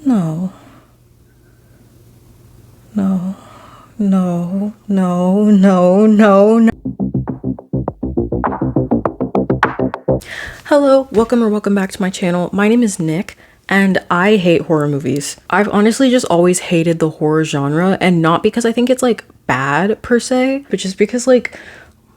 No. No. No. No. No. No. No. Hello, welcome back to my channel. My name is Nick, and I hate horror movies. I've honestly just always hated the horror genre, and not because I think it's like bad per se, but just because like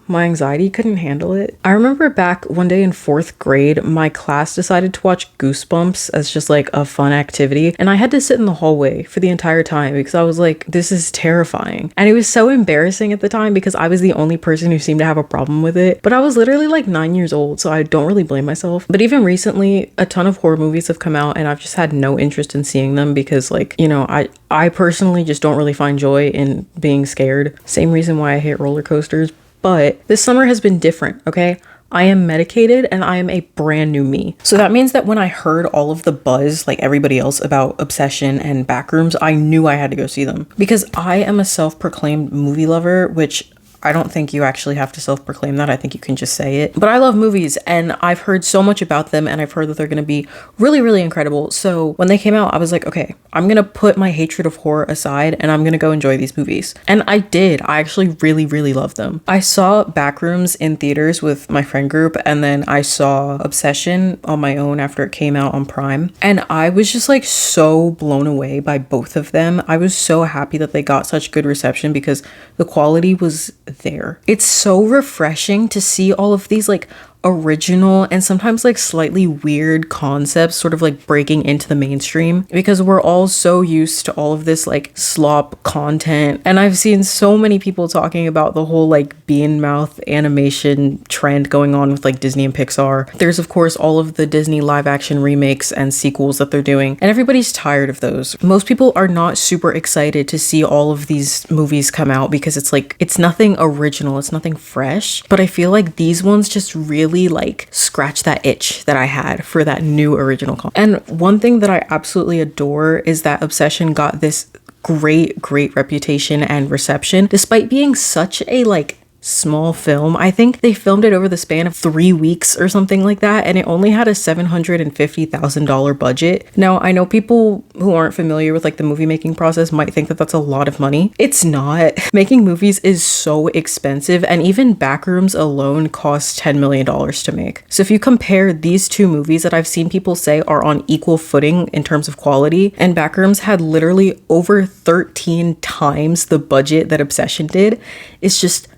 my anxiety couldn't handle it. I remember back one day in 4th grade, my class decided to watch Goosebumps as just like a fun activity, and I had to sit in the hallway for the entire time because I was like, this is terrifying. And it was so embarrassing at the time because I was the only person who seemed to have a problem with it, but I was literally like 9 years old, so I don't really blame myself. But even recently, a ton of horror movies have come out and I've just had no interest in seeing them because, like, you know, I personally just don't really find joy in being scared. Same reason why I hate roller coasters. But this summer has been different, okay? I am medicated and I am a brand new me. So that means that when I heard all of the buzz, like everybody else, about Obsession and Backrooms, I knew I had to go see them. Because I am a self-proclaimed movie lover, which I don't think you actually have to self-proclaim that. I think you can just say it. But I love movies and I've heard so much about them and I've heard that they're gonna be really, really incredible. So when they came out, I was like, okay, I'm gonna put my hatred of horror aside and I'm gonna go enjoy these movies. And I did. I actually really, really love them. I saw Backrooms in theaters with my friend group, and then I saw Obsession on my own after it came out on Prime. And I was just like so blown away by both of them. I was so happy that they got such good reception because the quality was there. It's so refreshing to see all of these like original and sometimes like slightly weird concepts sort of like breaking into the mainstream, because we're all so used to all of this like slop content. And I've seen so many people talking about the whole like bean mouth animation trend going on with like Disney and Pixar. There's of course all of the Disney live action remakes and sequels that they're doing, and everybody's tired of those. Most people are not super excited to see all of these movies come out because it's like, it's nothing original, it's nothing fresh. But I feel like these ones just really like scratch that itch that I had for that new original content. And one thing that I absolutely adore is that Obsession got this great reputation and reception despite being such a like small film. I think they filmed it over the span of 3 weeks or something like that, and it only had a $750,000 budget. Now, I know people who aren't familiar with like the movie making process might think that that's a lot of money. It's not. Making movies is so expensive, and even Backrooms alone costs $10 million to make. So if you compare these two movies that I've seen people say are on equal footing in terms of quality, and Backrooms had literally over 13 times the budget that Obsession did, it's just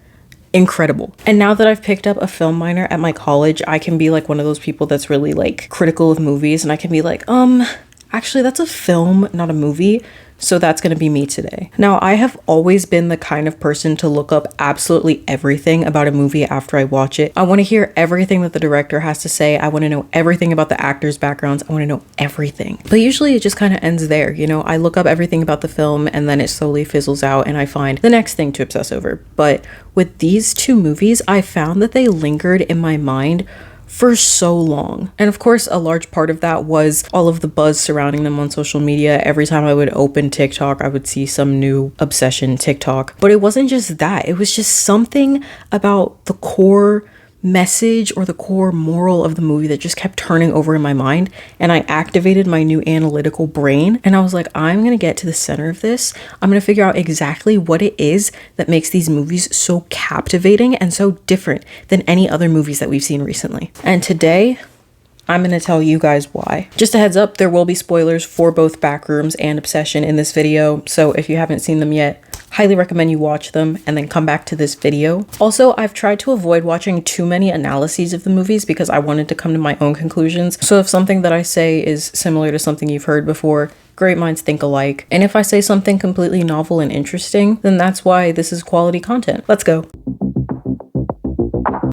incredible. And now that I've picked up a film minor at my college, I can be like one of those people that's really like critical of movies, and I can be like, actually that's a film, not a movie. So that's going to be me today. Now, I have always been the kind of person to look up absolutely everything about a movie after I watch it. I want to hear everything that the director has to say. I want to know everything about the actors' backgrounds. I want to know everything. But usually it just kind of ends there. You know, I look up everything about the film and then it slowly fizzles out and I find the next thing to obsess over. But with these two movies, I found that they lingered in my mind for so long. And of course, a large part of that was all of the buzz surrounding them on social media. Every time I would open TikTok, I would see some new Obsession TikTok. But it wasn't just that. It was just something about the core message or the core moral of the movie that just kept turning over in my mind, and I activated my new analytical brain and I was like, I'm gonna get to the center of this. I'm gonna figure out exactly what it is that makes these movies so captivating and so different than any other movies that we've seen recently. And today I'm going to tell you guys why. Just a heads up, there will be spoilers for both Backrooms and Obsession in this video, so if you haven't seen them yet, highly recommend you watch them and then come back to this video. Also, I've tried to avoid watching too many analyses of the movies because I wanted to come to my own conclusions. So if something that I say is similar to something you've heard before, great minds think alike. And if I say something completely novel and interesting, then that's why this is quality content. Let's go.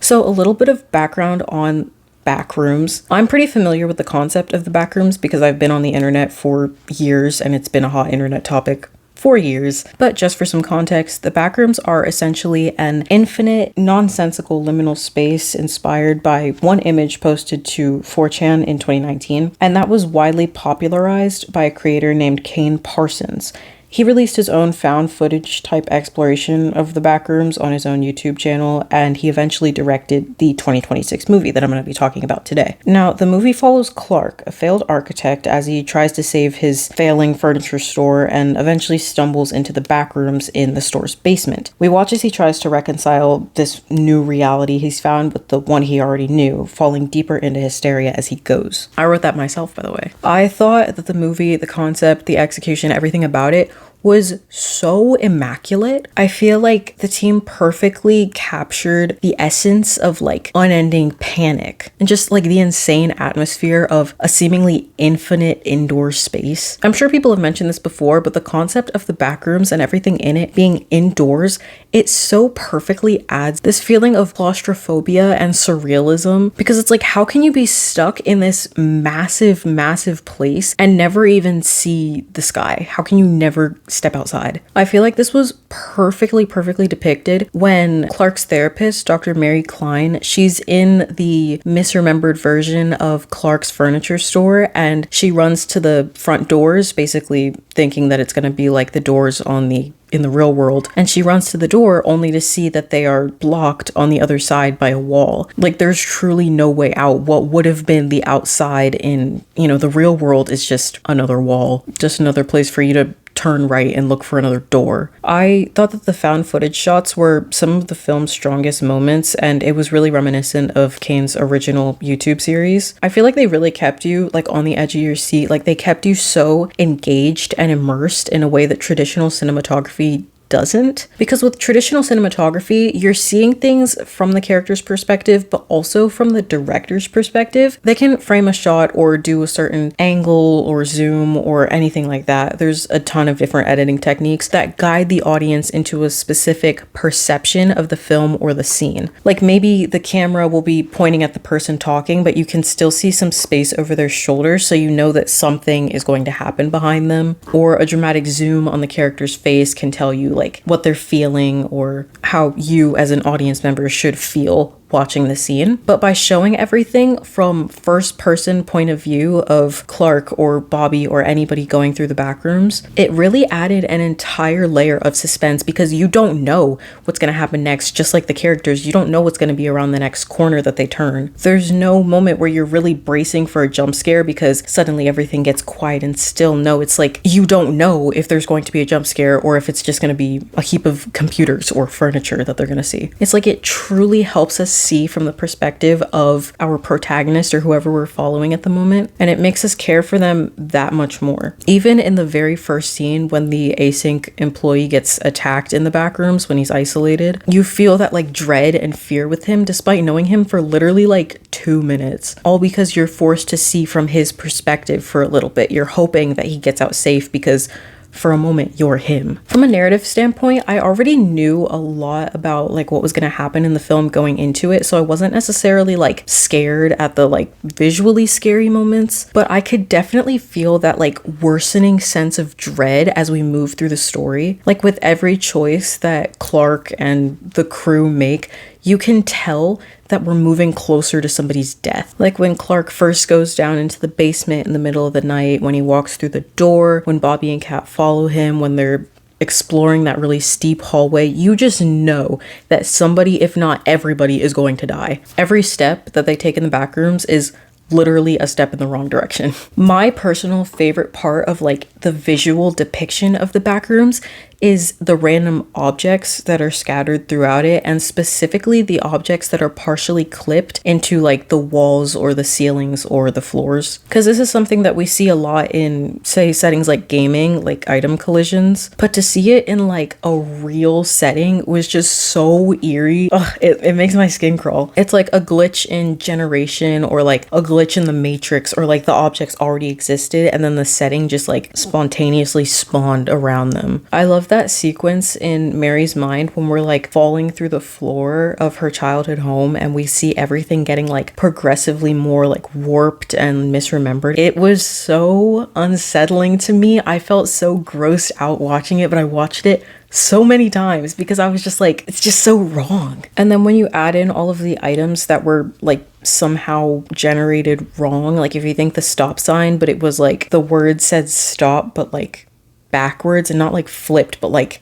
So a little bit of background on Backrooms. I'm pretty familiar with the concept of the Backrooms because I've been on the internet for years and it's been a hot internet topic for years. But just for some context, the Backrooms are essentially an infinite, nonsensical liminal space inspired by one image posted to 4chan in 2019, and that was widely popularized by a creator named Kane Parsons. He released his own found footage type exploration of the Backrooms on his own YouTube channel, and he eventually directed the 2026 movie that I'm going to be talking about today. Now, the movie follows Clark, a failed architect, as he tries to save his failing furniture store and eventually stumbles into the Backrooms in the store's basement. We watch as he tries to reconcile this new reality he's found with the one he already knew, falling deeper into hysteria as he goes. I wrote that myself, by the way. I thought that the movie, the concept, the execution, everything about it was so immaculate. I feel like the team perfectly captured the essence of like unending panic and just like the insane atmosphere of a seemingly infinite indoor space. I'm sure people have mentioned this before, but the concept of the Backrooms and everything in it being indoors, it so perfectly adds this feeling of claustrophobia and surrealism, because it's like, how can you be stuck in this massive, massive place and never even see the sky? How can you never step outside? I feel like this was perfectly depicted when Clark's therapist, Dr. Mary Kline, she's in the misremembered version of Clark's furniture store, and she runs to the front doors, basically thinking that it's going to be like the doors in the real world, and she runs to the door only to see that they are blocked on the other side by a wall. Like, there's truly no way out. What would have been the outside in, the real world is just another wall, just another place for you to turn right and look for another door. I thought that the found footage shots were some of the film's strongest moments, and it was really reminiscent of Kane's original YouTube series. I feel like they really kept you like on the edge of your seat. Like, they kept you so engaged and immersed in a way that traditional cinematography doesn't. Because with traditional cinematography, you're seeing things from the character's perspective, but also from the director's perspective. They can frame a shot or do a certain angle or zoom or anything like that. There's a ton of different editing techniques that guide the audience into a specific perception of the film or the scene. Like, maybe the camera will be pointing at the person talking, but you can still see some space over their shoulders, so you know that something is going to happen behind them. Or a dramatic zoom on the character's face can tell you like what they're feeling or how you as an audience member should feel watching the scene. But by showing everything from first person point of view of Clark or Bobby or anybody going through the Backrooms, it really added an entire layer of suspense, because you don't know what's going to happen next. Just like the characters, you don't know what's going to be around the next corner that they turn. There's no moment where you're really bracing for a jump scare because suddenly everything gets quiet and still. No, it's like you don't know if there's going to be a jump scare or if it's just going to be a heap of computers or furniture that they're going to see. It's like it truly helps us see from the perspective of our protagonist or whoever we're following at the moment, and it makes us care for them that much more. Even in the very first scene when the async employee gets attacked in the Backrooms when he's isolated, you feel that like dread and fear with him despite knowing him for literally like 2 minutes, all because you're forced to see from his perspective for a little bit. You're hoping that he gets out safe because for a moment you're him. From a narrative standpoint, I already knew a lot about like what was going to happen in the film going into it, so I wasn't necessarily like scared at the like visually scary moments, but I could definitely feel that like worsening sense of dread as we move through the story. Like with every choice that Clark and the crew make, you can tell that we're moving closer to somebody's death. Like when Clark first goes down into the basement in the middle of the night, when he walks through the door, when Bobby and Kat follow him, when they're exploring that really steep hallway, you just know that somebody, if not everybody, is going to die. Every step that they take in the Backrooms is literally a step in the wrong direction. My personal favorite part of like the visual depiction of the Backrooms is the random objects that are scattered throughout it, and specifically the objects that are partially clipped into like the walls or the ceilings or the floors. Because this is something that we see a lot in, say, settings like gaming, like item collisions. But to see it in like a real setting was just so eerie. Ugh, it makes my skin crawl. It's like a glitch in Generation or like a glitch in the Matrix, or like the objects already existed and then the setting just like spontaneously spawned around them. I love that sequence in Mary's mind when we're like falling through the floor of her childhood home and we see everything getting like progressively more like warped and misremembered. It was so unsettling to me. I felt so grossed out watching it, but I watched it so many times because I was just like, it's just so wrong. And then when you add in all of the items that were like somehow generated wrong, like if you think the stop sign, but it was like the word said stop, but like backwards and not like flipped, but like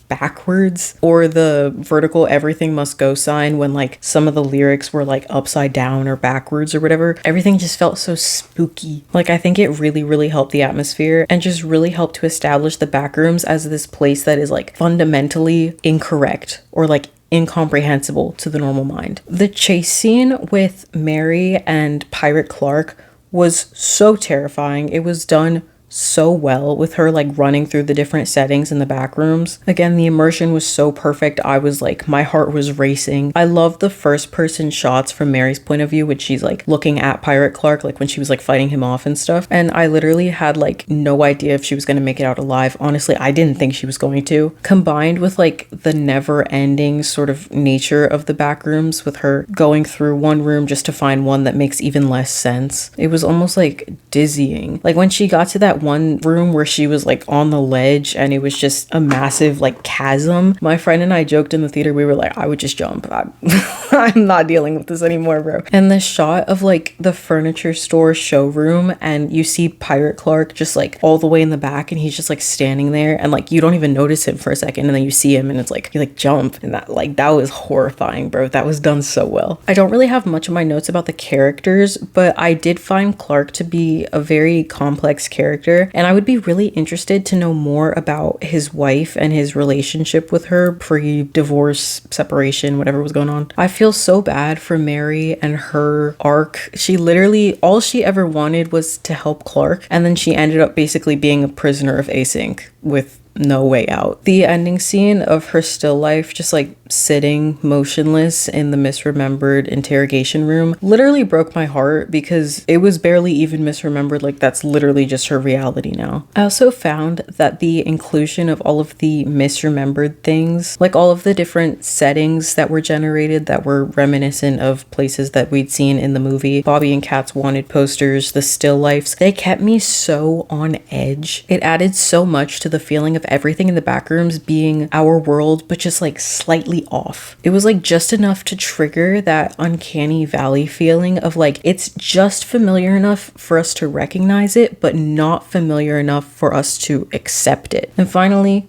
backwards, or the vertical everything must go sign when like some of the lyrics were like upside down or backwards or whatever. Everything just felt so spooky. Like I think it really helped the atmosphere and just really helped to establish the Backrooms as this place that is like fundamentally incorrect or like incomprehensible to the normal mind. The chase scene with Mary and Pirate Clark was so terrifying. It was done so well with her like running through the different settings in the back rooms. Again, the immersion was so perfect. I was like, my heart was racing. I love the first person shots from Mary's point of view when she's like looking at Pirate Clark, like when she was like fighting him off and stuff. And I literally had like no idea if she was going to make it out alive. Honestly, I didn't think she was going to. Combined with like the never ending sort of nature of the back rooms, with her going through one room just to find one that makes even less sense. It was almost like dizzying. Like when she got to that one room where she was like on the ledge and it was just a massive like chasm, my friend and I joked in the theater, we were like, I would just jump. I'm not dealing with this anymore, bro. And the shot of like the furniture store showroom and you see Pirate Clark just like all the way in the back and he's just like standing there and like you don't even notice him for a second and then you see him and it's like you like jump, and that was horrifying, bro. That was done so well. I don't really have much of my notes about the characters, but I did find Clark to be a very complex character, and I would be really interested to know more about his wife and his relationship with her pre-divorce, separation, whatever was going on. I feel so bad for Mary and her arc. She literally, all she ever wanted was to help Clark, and then she ended up basically being a prisoner of async with no way out. The ending scene of her still life just like sitting motionless in the misremembered interrogation room literally broke my heart because it was barely even misremembered. Like that's literally just her reality now. I also found that the inclusion of all of the misremembered things, like all of the different settings that were generated that were reminiscent of places that we'd seen in the movie, Bobby and Kat's wanted posters, the still lifes, they kept me so on edge. It added so much to the feeling of everything in the Backrooms being our world, but just like slightly off. It was like just enough to trigger that uncanny valley feeling of like, it's just familiar enough for us to recognize it, but not familiar enough for us to accept it. And finally,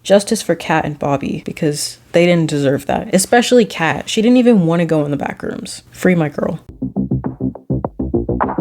justice for Kat and Bobby, because they didn't deserve that. Especially Kat. She didn't even want to go in the Backrooms. Free my girl.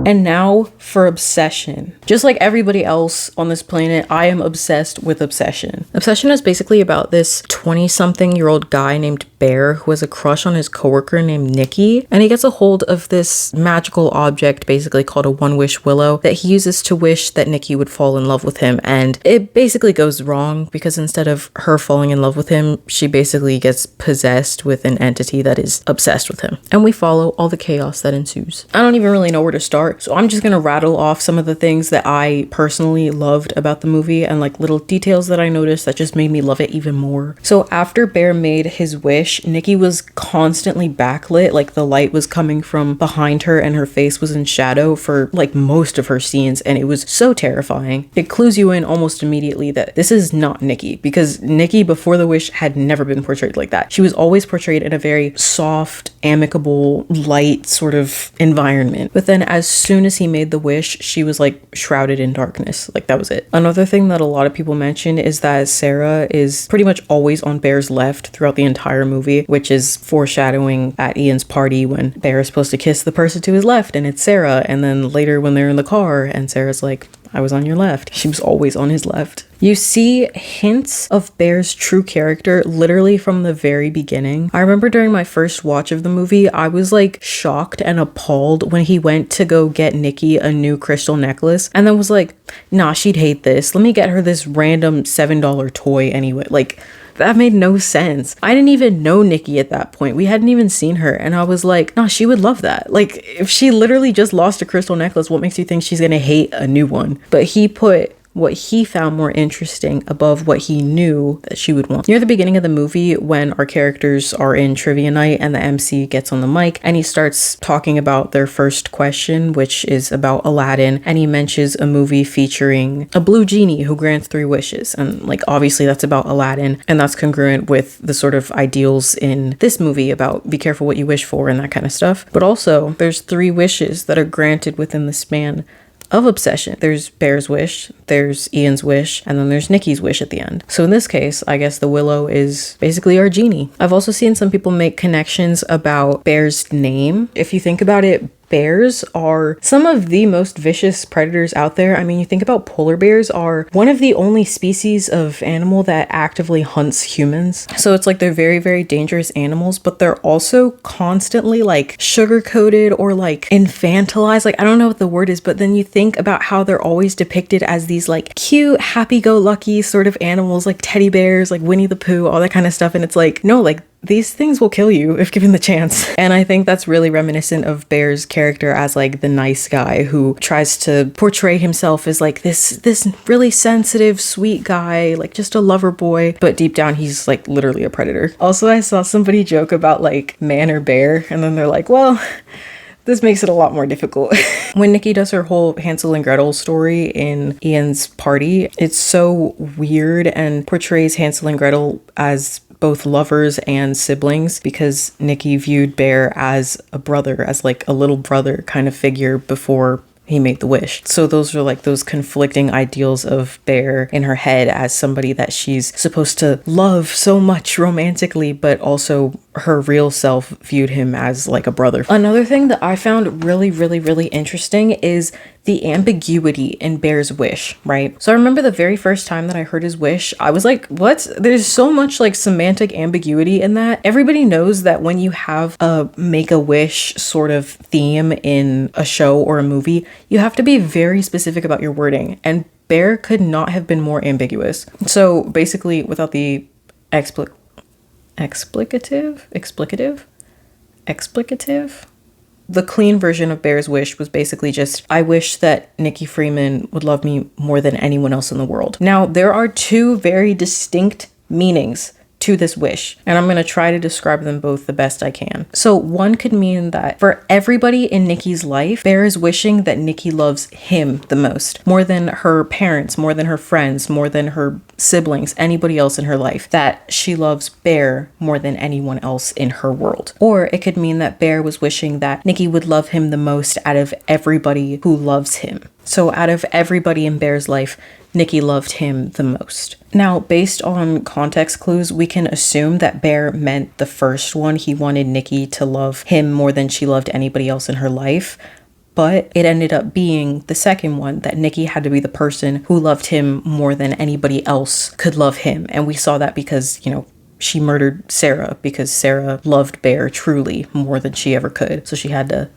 And now for Obsession. Just like everybody else on this planet, I am obsessed with Obsession. Obsession is basically about this 20-something-year-old guy named Bear who has a crush on his coworker named Nikki, and he gets a hold of this magical object basically called a one-wish willow that he uses to wish that Nikki would fall in love with him, and it basically goes wrong because instead of her falling in love with him, she basically gets possessed with an entity that is obsessed with him, and we follow all the chaos that ensues. I don't even really know where to start, so I'm just gonna rattle off some of the things that I personally loved about the movie and like little details that I noticed that just made me love it even more. So after Bear made his wish, Nikki was constantly backlit, like the light was coming from behind her and her face was in shadow for like most of her scenes, and it was so terrifying. It clues you in almost immediately that this is not Nikki, because Nikki before the wish had never been portrayed like that. She was always portrayed in a very soft, amicable, light sort of environment. But then as soon as he made the wish, she was like shrouded in darkness. Like that was it. Another thing that a lot of people mention is that Sarah is pretty much always on Bear's left throughout the entire movie, which is foreshadowing at Ian's party when Bear is supposed to kiss the person to his left and it's Sarah, and then later when they're in the car and Sarah's like, I was on your left. She was always on his left. You see hints of Bear's true character literally from the very beginning. I remember during my first watch of the movie, I was like shocked and appalled when he went to go get Nikki a new crystal necklace and then was like, nah, she'd hate this. Let me get her this random $7 toy anyway. Like, that made no sense. I didn't even know Nikki at that point. We hadn't even seen her. And I was like, nah, she would love that. Like, if she literally just lost a crystal necklace, what makes you think she's gonna hate a new one? But he put what he found more interesting above what he knew that she would want. Near the beginning of the movie, when our characters are in trivia night and the MC gets on the mic and he starts talking about their first question, which is about Aladdin, and he mentions a movie featuring a blue genie who grants 3 wishes. And like, obviously that's about Aladdin, and that's congruent with the sort of ideals in this movie about be careful what you wish for and that kind of stuff. But also there's 3 wishes that are granted within the span of obsession. There's Bear's wish, there's Ian's wish, and then there's Nikki's wish at the end. So in this case, I guess the willow is basically our genie. I've also seen some people make connections about Bear's name. If you think about it, bears are some of the most vicious predators out there. I mean, you think about polar bears are one of the only species of animal that actively hunts humans. So it's like they're very, very dangerous animals, but they're also constantly like sugar coated or like infantilized. Like, I don't know what the word is, but then you think about how they're always depicted as these like cute, happy-go-lucky sort of animals, like teddy bears, like Winnie the Pooh, all that kind of stuff. And it's like, no, like these things will kill you if given the chance. And I think that's really reminiscent of Bear's character as like the nice guy who tries to portray himself as like this really sensitive, sweet guy, like just a lover boy. But deep down, he's like literally a predator. Also, I saw somebody joke about like man or bear, and then they're like, well, this makes it a lot more difficult. When Nikki does her whole Hansel and Gretel story in Ian's party, it's so weird and portrays Hansel and Gretel as both lovers and siblings, because Nikki viewed Bear as a brother, as like a little brother kind of figure before he made the wish. So those are like those conflicting ideals of Bear in her head as somebody that she's supposed to love so much romantically, but also her real self viewed him as like a brother. Another thing that I found really, really, really interesting is the ambiguity in Bear's wish, right? So I remember the very first time that I heard his wish, I was like, what? There's so much like semantic ambiguity in that. Everybody knows that when you have a make-a-wish sort of theme in a show or a movie, you have to be very specific about your wording, and Bear could not have been more ambiguous. So basically, without the explicative? The clean version of Bear's wish was basically just, I wish that Nikki Freeman would love me more than anyone else in the world. Now, there are two very distinct meanings to this wish, and I'm going to try to describe them both the best I can. So one could mean that for everybody in Nikki's life, Bear is wishing that Nikki loves him the most, more than her parents, more than her friends, more than her siblings, anybody else in her life, that she loves Bear more than anyone else in her world. Or it could mean that Bear was wishing that Nikki would love him the most out of everybody who loves him. So out of everybody in Bear's life, Nikki loved him the most. Now, based on context clues, we can assume that Bear meant the first one. He wanted Nikki to love him more than she loved anybody else in her life. But it ended up being the second one, that Nikki had to be the person who loved him more than anybody else could love him. And we saw that because, you know, she murdered Sarah because Sarah loved Bear truly more than she ever could. So she had to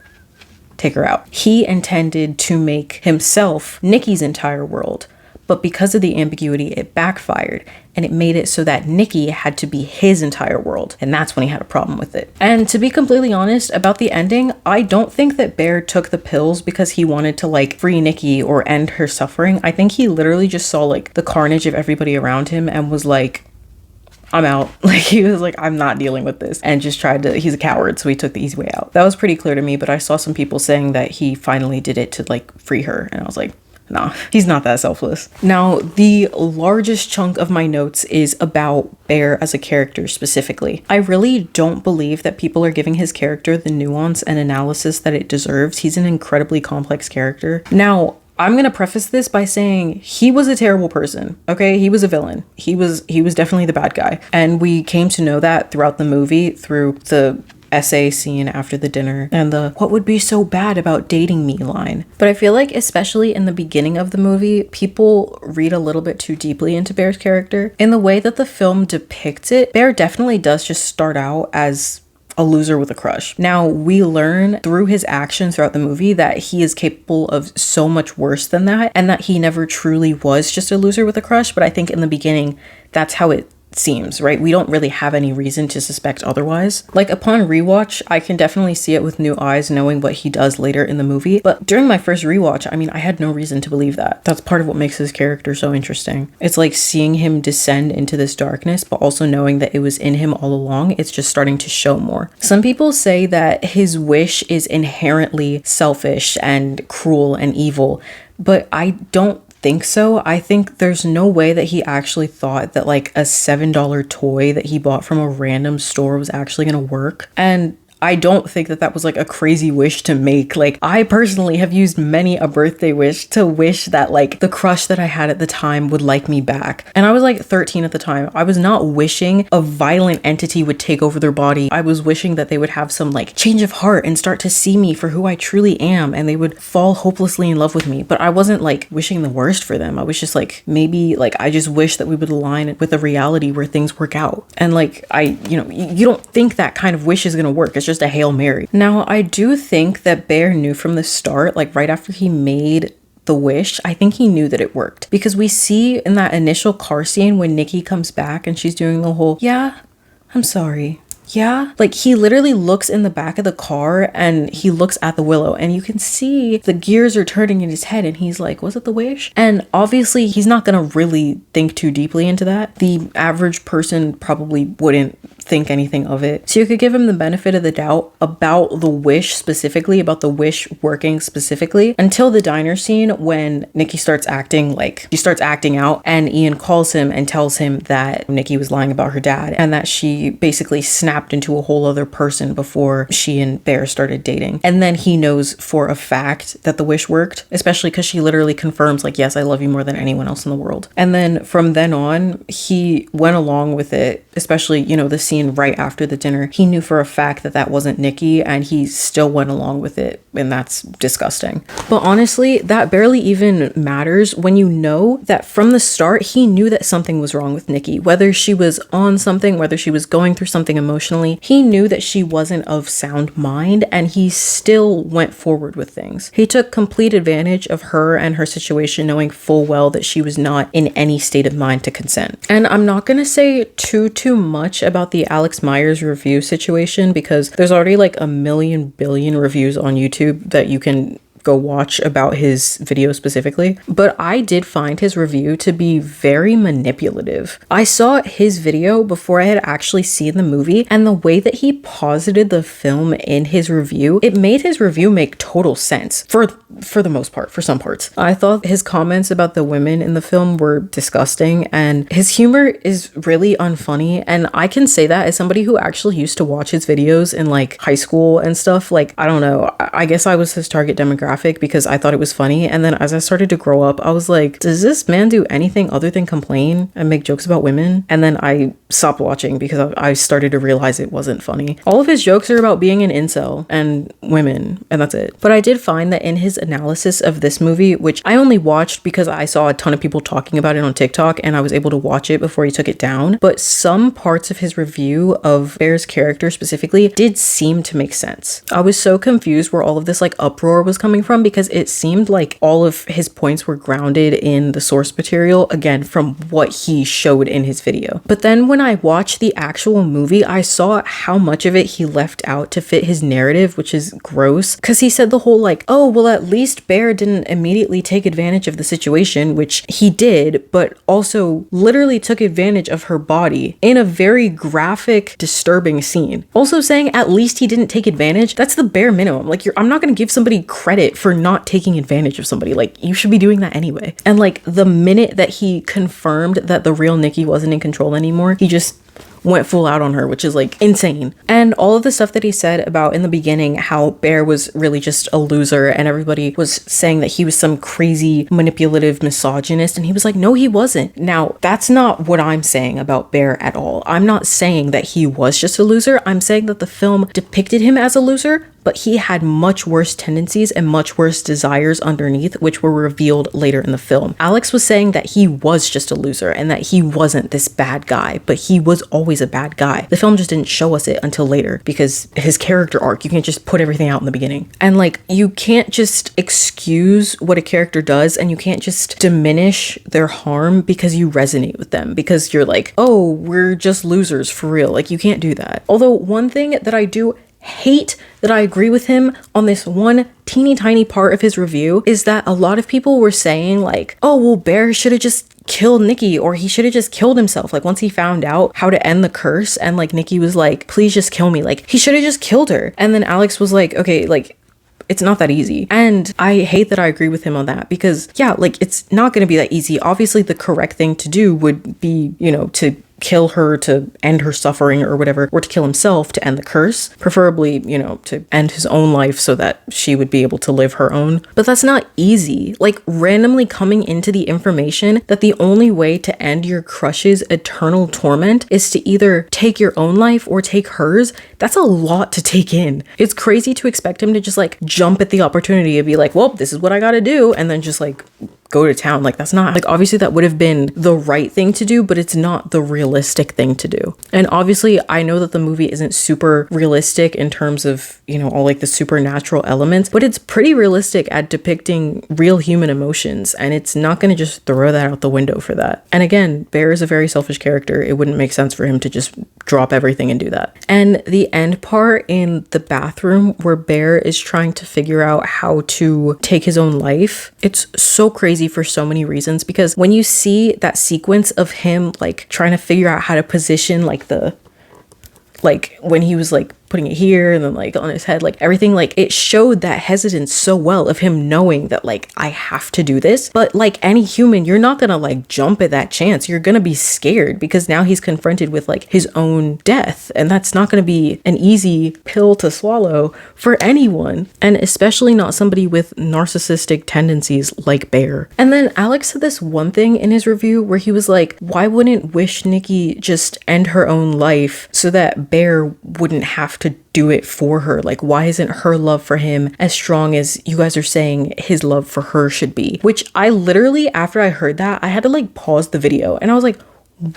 take her out. He intended to make himself Nikki's entire world, but because of the ambiguity, it backfired, and it made it so that Nikki had to be his entire world, and that's when he had a problem with it. And to be completely honest about the ending, I don't think that Bear took the pills because he wanted to like free Nikki or end her suffering. I think he literally just saw like the carnage of everybody around him and was like, I'm out. Like, he was like, I'm not dealing with this, and just tried to, he's a coward, so he took the easy way out. That was pretty clear to me, but I saw some people saying that he finally did it to like free her, and I was like, nah, he's not that selfless. Now, the largest chunk of my notes is about Bear as a character specifically. I really don't believe that people are giving his character the nuance and analysis that it deserves. He's an incredibly complex character. Now, I'm going to preface this by saying he was a terrible person, okay? He was a villain. He was definitely the bad guy. And we came to know that throughout the movie through the essay scene after the dinner and the "what would be so bad about dating me" line. But I feel like especially in the beginning of the movie, people read a little bit too deeply into Bear's character. In the way that the film depicts it, Bear definitely does just start out as a loser with a crush. Now, we learn through his actions throughout the movie that he is capable of so much worse than that, and that he never truly was just a loser with a crush. But I think in the beginning, that's how it seems, right? We don't really have any reason to suspect otherwise. Like, upon rewatch, I can definitely see it with new eyes, knowing what he does later in the movie. But during my first rewatch, I mean, I had no reason to believe that. That's part of what makes his character so interesting. It's like seeing him descend into this darkness, but also knowing that it was in him all along. It's just starting to show more. Some people say that his wish is inherently selfish and cruel and evil, but I don't think so. I think there's no way that he actually thought that like a $7 toy that he bought from a random store was actually gonna work. And I don't think that that was like a crazy wish to make. Like, I personally have used many a birthday wish to wish that like the crush that I had at the time would like me back. And I was like 13 at the time. I was not wishing a violent entity would take over their body. I was wishing that they would have some like change of heart and start to see me for who I truly am, and they would fall hopelessly in love with me. But I wasn't like wishing the worst for them. I was just like, maybe like I just wish that we would align with a reality where things work out. And like you don't think that kind of wish is gonna work. It's just a Hail Mary. Now, I do think that Bear knew from the start, like right after he made the wish, I think he knew that it worked, because we see in that initial car scene when Nikki comes back and she's doing the whole, yeah, I'm sorry. Yeah, like he literally looks in the back of the car and he looks at the willow, and you can see the gears are turning in his head, and he's like, was it the wish? And obviously he's not gonna really think too deeply into that. The average person probably wouldn't think anything of it. So you could give him the benefit of the doubt about the wish specifically, about the wish working specifically, until the diner scene when Nikki starts acting like she starts acting out, and Ian calls him and tells him that Nikki was lying about her dad and that she basically snapped into a whole other person before she and Bear started dating. And then he knows for a fact that the wish worked, especially because she literally confirms like, yes, I love you more than anyone else in the world. And then from then on, he went along with it, especially, you know, the scene right after the dinner. He knew for a fact that that wasn't Nikki, and he still went along with it, and that's disgusting. But honestly, that barely even matters when you know that from the start, he knew that something was wrong with Nikki. Whether she was on something, whether she was going through something emotionally, he knew that she wasn't of sound mind, and he still went forward with things. He took complete advantage of her and her situation, knowing full well that she was not in any state of mind to consent. And I'm not gonna say too much about the Alex Myers review situation, because there's already like a million billion reviews on YouTube that you can go watch about his video specifically. But I did find his review to be very manipulative. I saw his video before I had actually seen the movie, and the way that he posited the film in his review, it made his review make total sense for the most part, for some parts. I thought his comments about the women in the film were disgusting, and his humor is really unfunny. And I can say that as somebody who actually used to watch his videos in like high school and stuff. Like, I don't know, I guess I was his target demographic because I thought it was funny. And then as I started to grow up, I was like, does this man do anything other than complain and make jokes about women? And then I stopped watching because I started to realize it wasn't funny. All of his jokes are about being an incel and women, and that's it. But I did find that in his analysis of this movie, which I only watched because I saw a ton of people talking about it on TikTok and I was able to watch it before he took it down, but some parts of his review of Bear's character specifically did seem to make sense. I was so confused where all of this like uproar was coming from, because it seemed like all of his points were grounded in the source material, again, from what he showed in his video. But then when I watched the actual movie, I saw how much of it he left out to fit his narrative, which is gross, because he said the whole like, oh, well, at least Bear didn't immediately take advantage of the situation, which he did, but also literally took advantage of her body in a very graphic, disturbing scene. Also saying at least he didn't take advantage, that's the bare minimum. Like, I'm not going to give somebody credit for not taking advantage of somebody. Like, you should be doing that anyway. And like the minute that he confirmed that the real Nikki wasn't in control anymore, he just went full out on her, which is like insane. And all of the stuff that he said about in the beginning, how Bear was really just a loser and everybody was saying that he was some crazy manipulative misogynist, and he was like, no, he wasn't. Now, that's not what I'm saying about Bear at all. I'm not saying that he was just a loser. I'm saying that the film depicted him as a loser, but he had much worse tendencies and much worse desires underneath, which were revealed later in the film. Alex was saying that he was just a loser and that he wasn't this bad guy, but he was always a bad guy. The film just didn't show us it until later, because his character arc, you can't just put everything out in the beginning. And like, you can't just excuse what a character does, and you can't just diminish their harm because you resonate with them, because you're like, oh, we're just losers for real. Like, you can't do that. Although one thing that I do hate, that I agree with him on this one teeny tiny part of his review, is that a lot of people were saying like, oh, well, Bear should have just killed Nikki, or he should have just killed himself. Like, once he found out how to end the curse, and like Nikki was like, please just kill me, like he should have just killed her. And then Alex was like, okay, like it's not that easy. And I hate that I agree with him on that, because yeah, like it's not going to be that easy. Obviously the correct thing to do would be, you know, to kill her to end her suffering or whatever, or to kill himself to end the curse, preferably, you know, to end his own life so that she would be able to live her own. But that's not easy. Like, randomly coming into the information that the only way to end your crush's eternal torment is to either take your own life or take hers, that's a lot to take in. It's crazy to expect him to just like jump at the opportunity and be like, well, this is what I gotta do, and then just like go to town. Like, that's not, like, obviously that would have been the right thing to do, but it's not the realistic thing to do. And obviously I know that the movie isn't super realistic in terms of, you know, all like the supernatural elements, but it's pretty realistic at depicting real human emotions, and it's not going to just throw that out the window for that. And again, Bear is a very selfish character. It wouldn't make sense for him to just drop everything and do that. And the end part in the bathroom where Bear is trying to figure out how to take his own life, it's so crazy for so many reasons, because when you see that sequence of him like trying to figure out how to position like the, like when he was like putting it here and then like on his head, like everything, like it showed that hesitance so well of him knowing that like, I have to do this. But like any human, you're not gonna like jump at that chance. You're gonna be scared because now he's confronted with like his own death, and that's not gonna be an easy pill to swallow for anyone, and especially not somebody with narcissistic tendencies like Bear. And then Alex said this one thing in his review where he was like, why wouldn't Wish Nikki just end her own life so that Bear wouldn't have to do it for her? Like, why isn't her love for him as strong as you guys are saying his love for her should be? Which I literally, after I heard that, I had to like pause the video and I was like,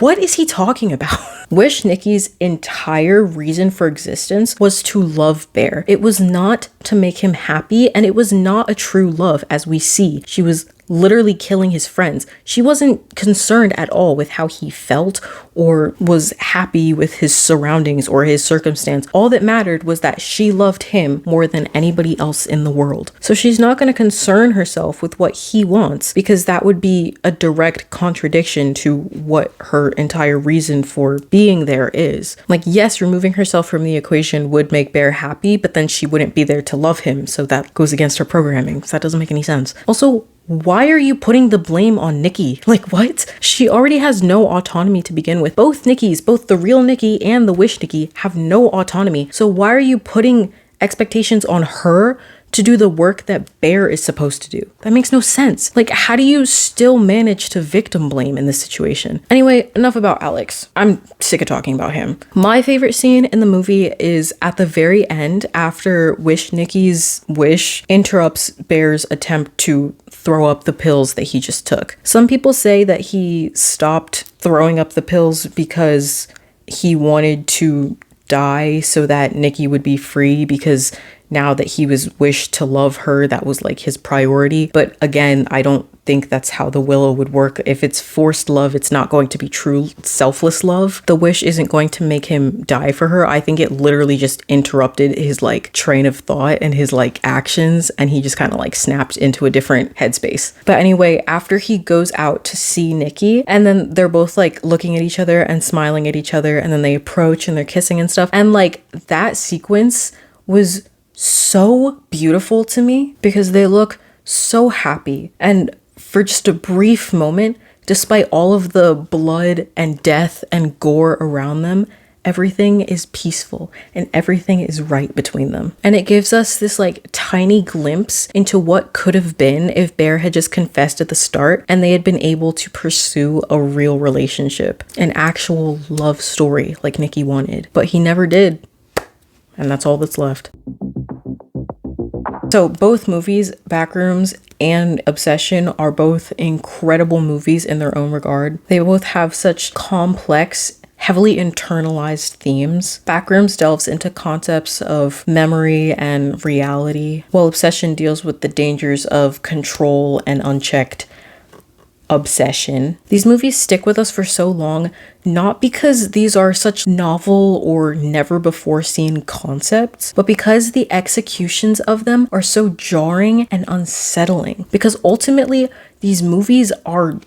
what is he talking about? Wish Nikki's entire reason for existence was to love Bear. It was not to make him happy, and it was not a true love as we see. She was literally killing his friends. She wasn't concerned at all with how he felt or was happy with his surroundings or his circumstance. All that mattered was that she loved him more than anybody else in the world. So she's not going to concern herself with what he wants, because that would be a direct contradiction to what her entire reason for being there is. Like, yes, removing herself from the equation would make Bear happy, but then she wouldn't be there to love him. So that goes against her programming. So that doesn't make any sense. Also, why are you putting the blame on Nikki? Like, what? She already has no autonomy to begin with. Both Nikkis, both the real Nikki and the Wish Nikki, have no autonomy. So why are you putting expectations on her to do the work that Bear is supposed to do? That makes no sense. Like, how do you still manage to victim blame in this situation? Anyway, enough about Alex. I'm sick of talking about him. My favorite scene in the movie is at the very end, after Wish Nikki's wish interrupts Bear's attempt to throw up the pills that he just took. Some people say that he stopped throwing up the pills because he wanted to die so that Nikki would be free, because now that he was wished to love her, that was like his priority. But again, I don't think that's how the willow would work. If it's forced love, it's not going to be true selfless love. The wish isn't going to make him die for her. I think it literally just interrupted his like train of thought and his like actions, and he just kind of like snapped into a different headspace. But anyway, after he goes out to see Nikki, and then they're both like looking at each other and smiling at each other, and then they approach and they're kissing and stuff, and like that sequence was so beautiful to me because they look so happy. And for just a brief moment, despite all of the blood and death and gore around them, everything is peaceful and everything is right between them. And it gives us this like tiny glimpse into what could have been if Bear had just confessed at the start and they had been able to pursue a real relationship, an actual love story like Nikki wanted. But he never did. And that's all that's left. So both movies, Backrooms and Obsession, are both incredible movies in their own regard. They both have such complex, heavily internalized themes. Backrooms delves into concepts of memory and reality, while Obsession deals with the dangers of control and unchecked obsession. These movies stick with us for so long, not because these are such novel or never before seen concepts, but because the executions of them are so jarring and unsettling. Because ultimately, these movies are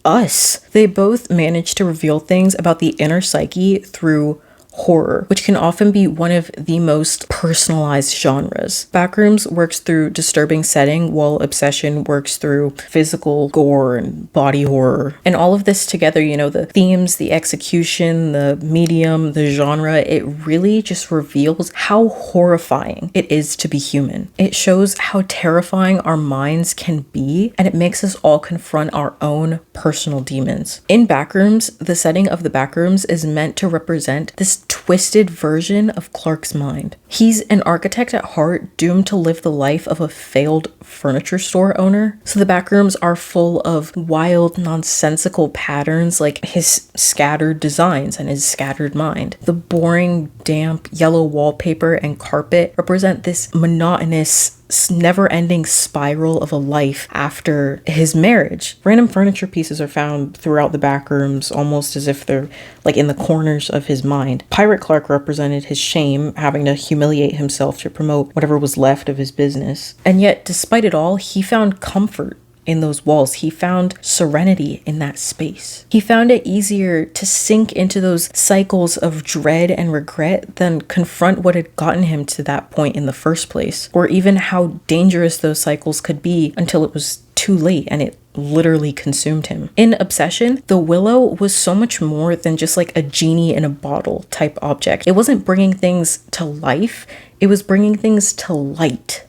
us. They both manage to reveal things about the inner psyche through horror, which can often be one of the most personalized genres. Backrooms works through disturbing setting, while Obsession works through physical gore and body horror. And all of this together, you know, the themes, the execution, the medium, the genre, it really just reveals how horrifying it is to be human. It shows how terrifying our minds can be, and it makes us all confront our own personal demons. In Backrooms, the setting of the Backrooms is meant to represent this twisted version of Clark's mind. He's an architect at heart, doomed to live the life of a failed furniture store owner. So the Backrooms are full of wild, nonsensical patterns, like his scattered designs and his scattered mind. The boring, damp, yellow wallpaper and carpet represent this monotonous, never-ending spiral of a life after his marriage. Random furniture pieces are found throughout the Backrooms, almost as if they're like in the corners of his mind. Pirate Clark represented his shame, having to humiliate himself to promote whatever was left of his business. And yet, despite it all, he found comfort in those walls. He found serenity in that space. He found it easier to sink into those cycles of dread and regret than confront what had gotten him to that point in the first place, or even how dangerous those cycles could be until it was too late and it literally consumed him. In Obsession, the willow was so much more than just like a genie in a bottle type object. It wasn't bringing things to life, it was bringing things to light.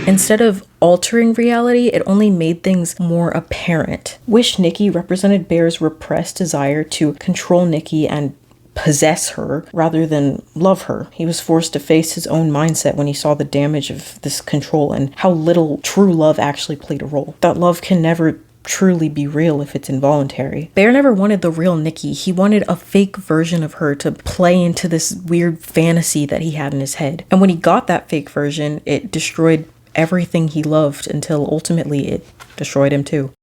Instead of altering reality, it only made things more apparent. Wish Nikki represented Bear's repressed desire to control Nikki and possess her rather than love her. He was forced to face his own mindset when he saw the damage of this control and how little true love actually played a role. That love can never truly be real if it's involuntary. Bear never wanted the real Nikki. He wanted a fake version of her to play into this weird fantasy that he had in his head. And when he got that fake version, it destroyed everything he loved until ultimately it destroyed him too.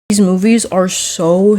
These movies are so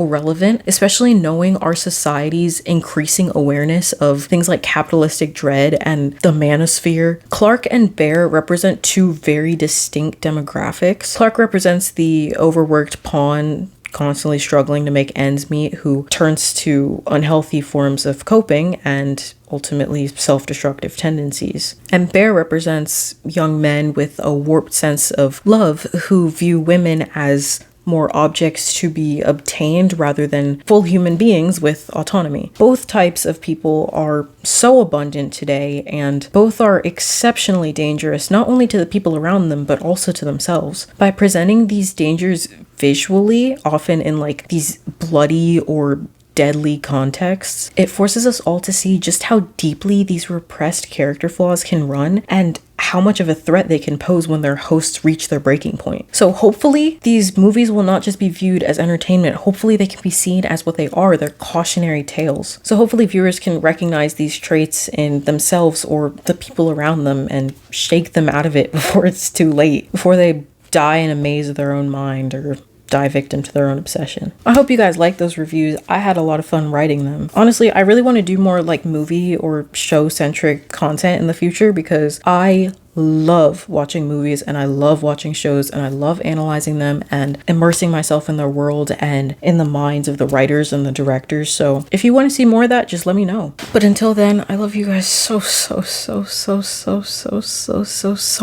relevant, especially knowing our society's increasing awareness of things like capitalistic dread and the manosphere. Clark and Bear represent two very distinct demographics. Clark represents the overworked pawn, constantly struggling to make ends meet, who turns to unhealthy forms of coping and ultimately self-destructive tendencies. And Bear represents young men with a warped sense of love who view women as more objects to be obtained rather than full human beings with autonomy. Both types of people are so abundant today, and both are exceptionally dangerous, not only to the people around them, but also to themselves. By presenting these dangers visually, often in like these bloody or deadly contexts, it forces us all to see just how deeply these repressed character flaws can run and how much of a threat they can pose when their hosts reach their breaking point. So hopefully these movies will not just be viewed as entertainment. Hopefully they can be seen as what they are. They're cautionary tales. So hopefully viewers can recognize these traits in themselves or the people around them and shake them out of it before it's too late, before they die in a maze of their own mind or die victim to their own obsession. I hope you guys like those reviews. I had a lot of fun writing them. Honestly, I really want to do more like movie or show centric content in the future because I love watching movies and I love watching shows and I love analyzing them and immersing myself in their world and in the minds of the writers and the directors. So if you want to see more of that, just let me know. But until then, I love you guys so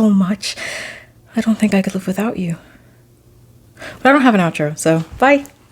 much. I don't think I could live without you. But I don't have an outro, so bye.